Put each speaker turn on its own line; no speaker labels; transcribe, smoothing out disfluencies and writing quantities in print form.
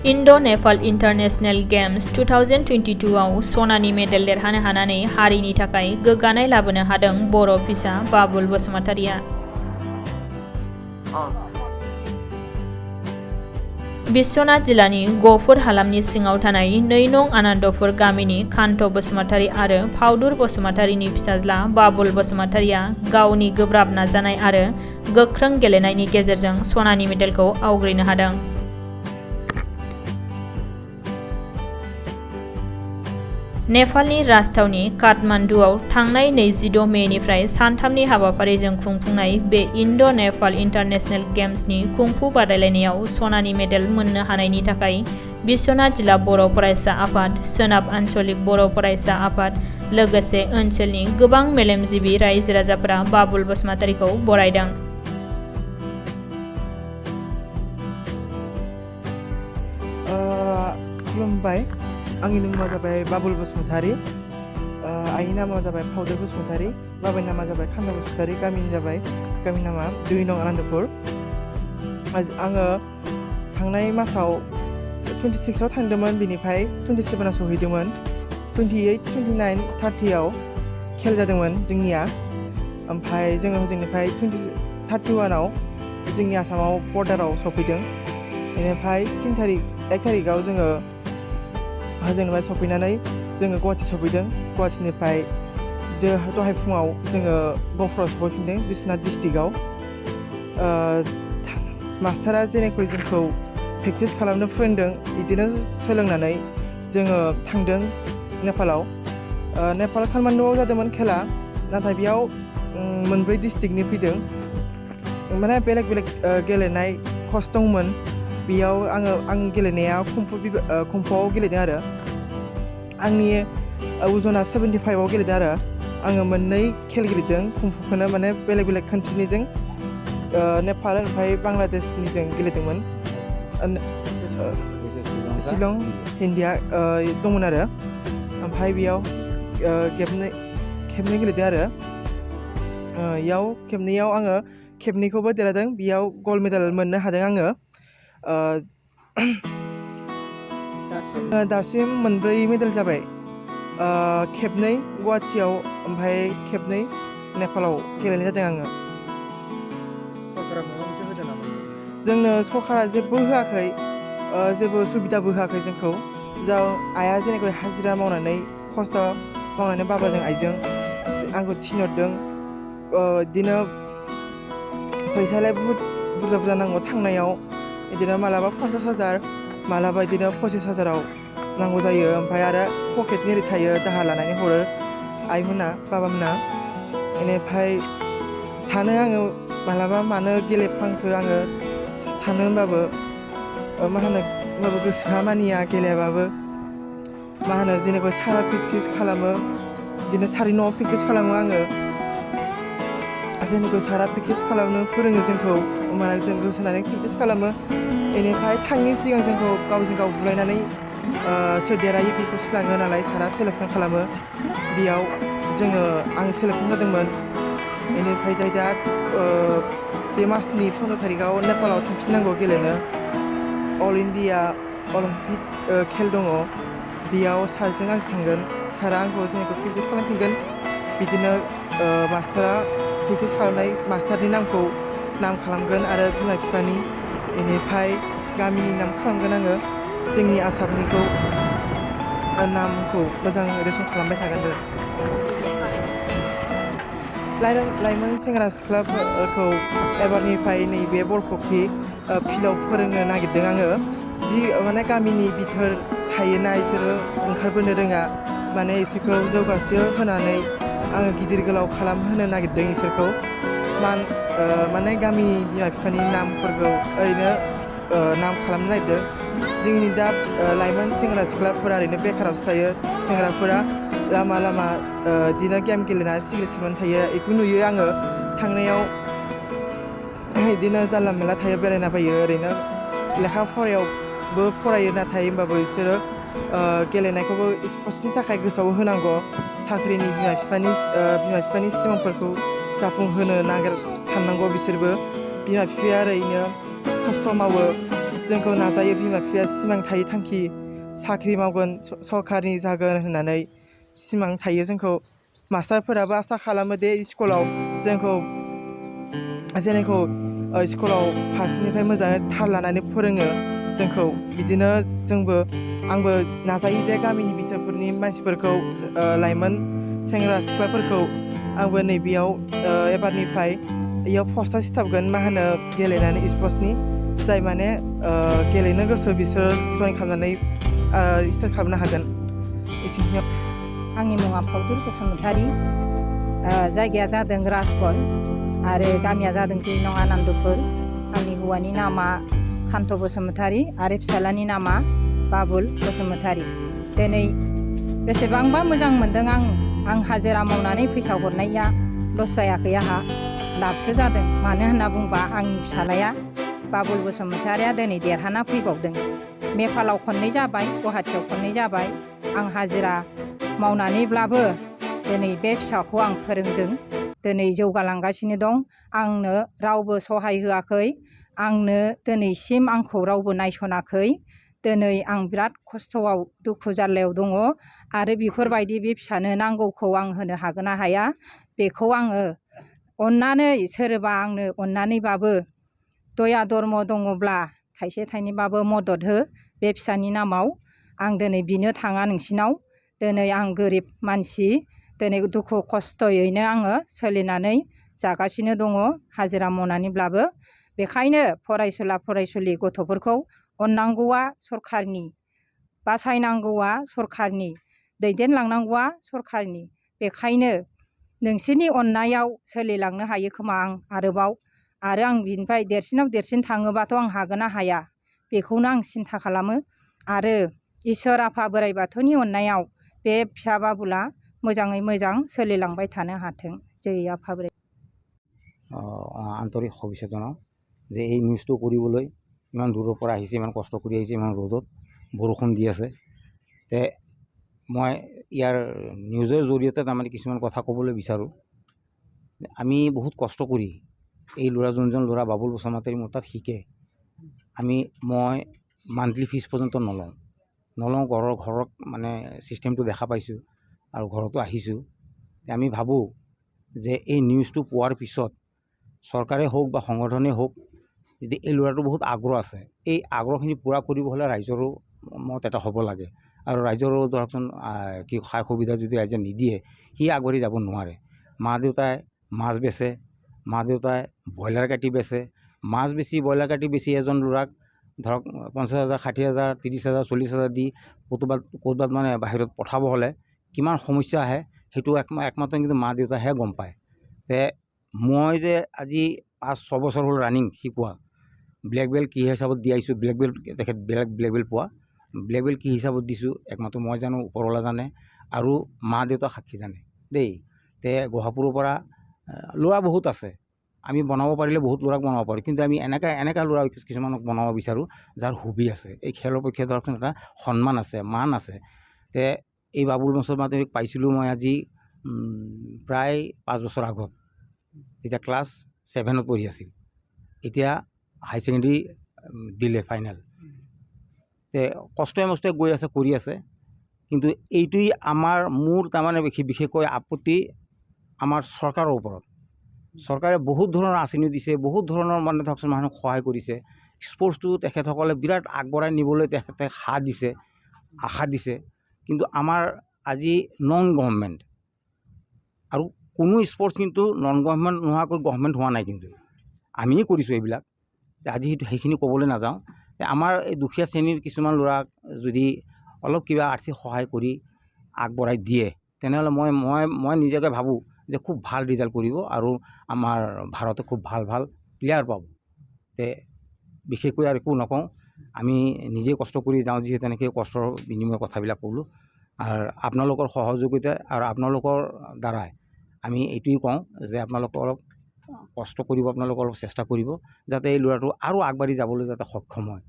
Indo Nepal International Games 2022 आव सनानि medal देरहानो हानानै हारिनि थाखाय गोग्गानाय लाबोनो हादों बर' फिसा बाबुल बसुमतारिया। बिश्वनाथ जिल्लानि गफुर हालामनि सिङाव थानाय 2 नं आनन्दपुर गामिनि कान्त बसुमतारी आरो फाउदुर बसुमतारीनि फिसाज्ला बाबुल बसुमतारीया गावनि गोब्राब नाजानाय आरो गोख्रों गेलेनायनि गेजेरजों सनानि मेडेलखौ आवग्रिनो हादों। नेपालनि राजथावनि काठमान्डुआव थांनाय 26 मेनिफ्राय सानथामनि हाबाफारिजों खुंफुंनाय बे इन्ड' नेपाल इन्टारनेशनेल गेम्सनि कुंफु बादायलायनायाव सनानि मेडेल मोननो हानायनि थाखाय बिश्वनाथ जिल्ला बर' फरायसा आफाद, सोनाब आन्चलिक बर' फरायसा आफाद, लोगोसे ओनसोलनि गोबां मेलेमजिबि रायजो राजाफोरा बाबुल बसुमतारीखौ बरायदों।
खुलुमबाय। आंनि नामा जाबाय बाबुल बसुमतारी, आइनि नामा जाबाय फाउदुर बसुमतारी, बाबानि नामा जाबाय कान्त बसुमतारी, गामिनि नामा 2 नं आनन्दपुर। आङो थांनाय मासाव 26 आव थांदोंमोन, बिनिफ्राय 27 आव सहैदोंमोन। 28, 29, 30 आव खेल जादोंमोन जोंनिया। ओमफ्राय जोङो हजोंनिफ्राय 31 आव जोंनि आसामाव बर्डाराव सफैदों। बेनिफ्राय 1 थारिखआव जोङो हजोंनिफ्राय सफैनानै जोङो गुवाहाटि सफैदों। गुवाहाटिनिफ्राय दहाय फुङाव जोङो गफुराव सफैफिनदों, बिश्वनाथ डिस्ट्रिक्टआव। मास्टारा जेनेखि जोंखौ प्रेक्टिस खालामनो फोरोंदों, बिदिनो सोलोंनानै जोङो थांदों नेपालाव। नेपाल काठमान्डुआव जादोंमोन खेला, नाथाय बेयाव 4 डिस्ट्रिक्टनि फैदों। माने बेलेग गेलेनाय कच दंमोन। बेयाव आं गेलेनाया कुंफुआव गेलेदों आरो आंनि अजना 75 आव गेलेदों आरो आङो 2 खेल गेलेदों कुंफुखौनो, माने बेलेग कान्ट्रिनिजों नेपाल ओमफ्राय बांलादेशनिजों गेलेदोंमोन। शिलं, इन्डिया दंमोन आरो ओमफ्राय बेयाव खेबनै गेलेदों आरो बेयाव खेबनैयाव आङो खेबनैखौबो देरहादों। बेयाव गल्ड मेडेल मोननो हादों आङो। दासिम 4 मेडेल जाबाय, खेबनै गुवाहाटियाव ओमफ्राय खेबनै नेपालाव गेलेनाय जादों आङो। जोंनो सरकारा जेबो होआखै, जेबो सुबिदाबो होआखै जोंखौ। आइया जेनेखि हाजिरा मावनानै खस्थ' मावनानै बाबाजों आइजों आंखौ थिनहरदों। बिदिनो फैसायालाय बुहुद बुरजा नांगौ थांनायाव, बिदिनो मालाबा 50,000, मालाबा बिदिनो 25,000 नांगौ जायो। ओमफ्राय आरो पकेटनि ओरै थायो, दाहार लानानै हरो आइमोना, बाबामोना। बेनिफ्राय सानो आङो मालाबा मानो गेलेफ्लांखो आङो सानो, होनबाबो गोसोआ मानिया गेलेयाबाबो। जेनेबा सारा प्रेक्टिस खालामो, बिदिनो सारि न'आव प्रेक्टिस खालामो आङो। जेनेबा सारा प्रेक्टिस खालामनो फोरोङो जोंखौ, होमबाना जों गोसो होनानै प्रेक्टिस खालामो। बेनिफ्राय थांनि सिगां जोंखौ गावजों गाव बुलायनानै सोर देरहायो बेखौ सोलाङो नालाय, सारा सेलेक्सन खालामो। बेयाव आं सेलेक्सन जादोंमोन। बेनिफ्राय दा बे मासनि 15 थारिखआव नेपालाव थांफिननांगौ गेलेनो। अल इन्डिया अलिम्पिक खेल दङ, बेयाव सारजों आंजों थांगोन। सारा आंखौ जेनेबा प्रेक्टिस खालामफिनगोन। बिदिनो मास्टारा प्रेक्टिस खालामनाय मास्टारनि नाम खालामगोन आरो बिमा बिफानि, बेनिफ्राय गामिनि नाम खालामगोन आङो। जोंनि आसामनिखौ नामखौ मोजां रेसन खालामबाय थागोन आरो। लाइमोन सेंग्रा सिख्लाफोरखौ एबारनिफ्राय नैबे बरफुख्रि फिल्डआव फोरोंनो नागिरदों आङो। माने गामिनि बिथोर थायोना, बिसोरो ओंखारबोनो रोङा, माने इसोरखौ जौगासो होनानै आङो गिदिर गोलाव खालामहोनो नागिरदों इसोरखौ। माने गामिनि बिमा बिफानि नामफोरखौ ओरैनो नाम खालामनो नागिरदों। जोंनि दा लाइमोन सेंग्रा सिख्लाफोरा ओरैनो बेखारावसो थायो। सेंग्राफोरा लामा बिदिनो गेम गेलेनानै सिग्रेट सोबनानै थायो, बेखौ नुयो आङो। थांनायाव बिदिनो जानला मोनला थायो, बेरायना बायो, ओरैनो लेखा फरायावबो फरायो, नाथाय होमबाबो बिसोरो गेलेनायखौबो स्पर्ट्सनि थाखाय गोसोआव होनांगौ। साख्रिनि बिमा बिफानि सिमांफोरखौ जाफुंहोनो साननांगौ बिसोरबो। बिमा बिफाया ओरैनो खस्थ' मावो, जोंखौ नाजायो बिमा बिफाया सिमां थायो थांखि साख्रि मावगोन सरकारनि जागोन होननानै सिमां थायो जोंखौ मास्टारफोराबो आसा खालामो दे स्कुलाव जोंखौ स्कुलाव फारसेनिफ्राय मोजाङै थाल लानानै फोरोङो जोंखौ बिदिनो आंबो नाजायो जे गामिनि बिथोरफोरनि मानसिफोरखौ लाइमोन सेंग्रा सिख्लाफोरखौ आंबो नैबेयाव एबारनिफ्राय इयाव पस्टार सिथाबगोन मा होनो गेलेनानै स्पर्ट्सनि जाय माने गेलेनो गोसो बिसोर जइन खालामनानै स्टार्ट खालामनो हागोन एसेखिनियाव
आंनि मुङा फाउदुर बसुमतारी जायगाया जादों राजगड़ आरो गामिया जादों 2 नं आनन्दपुर आंनि हौवानि नामा कान्त बसुमतारी आरो फिसालानि नामा बाबुल बसुमतारी दिनै बेसेबांबा मोजां मोनदों आं हाजिरा मावनानै फैसा हरनाया लस जायाखै आंहा लाबसो जादों मानो होनना बुंबा आंनि फिसालाया बाबुल बसुमतारीया दिनै देरहाना फैबावदों नेपालाव खननै जाबाय गुवाहाटियाव खननै जाबाय आं हाजिरा मावनानैब्लाबो दिनै बे फिसाखौ आं फोरोंदों दिनै जौगालांगासिनो दं आंनो रावबो सहाय होआखै आंनो दिनैसिम आंखौ रावबो नायसनाखै दिनै आं बिराद खस्थ'आव दुखु जारलायाव दङ आरो बेफोरबायदि बे फिसानो नांगौखौ आं होनो हागोन ना हाया बेखौ आङो अननानै सोरबा आंनो अननानैबाबो दया धर्म दङब्ला थाइसे थाइनैबाबो मदद हो बे फिसानि नामाव आं दिनै बिनो थाङा नोंसिनाव दिनै आं गोरिब मानसि दिनै दुखु खस्थ'यैनो आङो सोलिनानै जागासिनो दङ हाजिरा मावनानैब्लाबो बेखायनो फरायसुला फरायसुलि गथ'फोरखौ अननांगौआ सरखारनि बासायनांगौआ सरखारनि दैदेनलांनांगौआ सरखारनि बेखायनो नोंसोरनि अननायाव सोलिलांनो हायो खोमा आं आरोबाव आरो आं बिनिफ्राय देरसिनाव देरसिन थाङोबाथ' आं हागोन ना हाया बेखौनो आं सिन्था खालामो आरो इसोर आफा बोराइ बाथौनि अननायाव बे फिसा बाबुला मोजाङै मोजां सोलिलांबाय थानो हाथों जै आफा बोराइ
আন্তৰিক শুভেচ্ছা জনাওঁ যে এই নিউজটো কৰিবলৈ ইমান দূৰৰ পৰা আহিছে ইমান কষ্ট কৰি আহিছে ইমান ৰ'দত বৰষুণ দি আছে তে মই ইয়াৰ নিউজৰ জৰিয়তে তাৰমানে কিছুমান কথা ক'বলৈ বিচাৰোঁ আমি বহুত কষ্ট কৰি এই যোনজন ল'ৰা বাবুল বসুমতাৰী মোৰ তাত শিকে মই মান্থলি ফিজ পৰ্যন্ত নলওঁ ঘৰত মানে চিষ্টেমটো দেখা পাইছোঁ আৰু ঘৰতো আহিছোঁ আমি ভাবোঁ যে এই নিউজটো পোৱাৰ পিছত চৰকাৰে হওক বা সংগঠনেই হওক যদি এই ল'ৰাটো বহুত আগ্ৰহ আছে এই আগ্ৰহখিনি পূৰা কৰিব হ'লে ৰাইজৰো মত এটা হ'ব লাগে আৰু ৰাইজৰো ধৰকচোন কি সা সুবিধা যদি ৰাইজে নিদিয়ে সি আগবাঢ়ি যাব নোৱাৰে মা দেউতাই মাছ বেচে মা দেউতাই ব্ৰইলাৰ কাটি বেচে মাছ বেচি ব্ৰইলাৰ কাটি বেচি এজন ল'ৰাক ধৰক 50,000 60,000 30,000 40,000 দি ক'ৰবাত মানে বাহিৰত পঠাব হ'লে কিমান সমস্যা আহে সেইটো একমাত্ৰ কিন্তু মা দেউতাইহে গম পায় তে মই যে আজি 5-6 বছৰ হ'ল ৰানিং শিকোৱা ব্লেক বেল্ট কি হিচাপত দি আহিছোঁ ব্লেক বেল্ট তেখেত ব্লেক বেল্ট পোৱা ব্লেক বেল্ট কি হিচাপত দিছোঁ একমাত্ৰ মই জানো ওপৰৱালা জানে আৰু মা দেউতা সাক্ষী জানে দেই তে গুৱাহাটীৰ পৰা ল'ৰা বহুত আছে আমি বনাব পাৰিলে বহুত ল'ৰাক বনাব পাৰোঁ কিন্তু আমি এনেকা ল'ৰা কিছুমানক বনাব বিচাৰোঁ যাৰ হবি আছে এই খেলৰ পক্ষে ধৰকচোন এটা সন্মান আছে মান আছে তে এই বাবুল বসুমতাৰীক পাইছিলোঁ মই আজি প্ৰায় 5 বছৰ আগত এতিয়া ক্লাছ 7ত পঢ়ি আছিল এতিয়া হাই ছেকেণ্ডেৰী দিলে ফাইনেল তে কষ্টই মষ্টই গৈ আছে কৰি আছে কিন্তু এইটোই মোৰ তাৰমানে বিশেষকৈ আপত্তি আমাৰ চৰকাৰৰ ওপৰত চৰকাৰে বহুত ধৰণৰ আঁচনি দিছে বহুত ধৰণৰ মানে ধৰকচোন মানুহক সহায় কৰিছে স্পৰ্টছটো তেখেতসকলে বিৰাট আগবঢ়াই নিবলৈ তেখেতে আশা দিছে কিন্তু আমাৰ আজি নন গভৰ্ণমেণ্ট আৰু কোনো স্পৰ্টছ কিন্তু নন গভৰ্ণমেণ্ট নোহোৱাকৈ গভৰ্ণমেণ্ট হোৱা নাই কিন্তু আমিয়ে কৰিছোঁ এইবিলাক আজি সেইখিনি ক'বলৈ নাযাওঁ আমাৰ এই দুখীয়া শ্ৰেণীৰ কিছুমান ল'ৰাক যদি অলপ কিবা আৰ্থিক সহায় কৰি আগবঢ়াই দিয়ে তেনেহ'লে মই নিজকে ভাবোঁ যে খুব ভাল ৰিজাল্ট কৰিব আৰু আমাৰ ভাৰতে খুব ভাল প্লেয়াৰ পাব তে বিশেষকৈ আৰু একো নকওঁ আমি নিজে কষ্ট কৰি যাওঁ যিহেতু তেনেকৈ কষ্টৰ বিনিময় কথাবিলাক ক'লোঁ আৰু আপোনালোকৰ সহযোগিতা আৰু আপোনালোকৰ দ্বাৰাই আমি এইটোৱেই কওঁ যে আপোনালোকে অলপ কষ্ট কৰিব আপোনালোকে অলপ চেষ্টা কৰিব যাতে এই ল'ৰাটো আৰু আগবাঢ়ি যাবলৈ যাতে সক্ষম হয়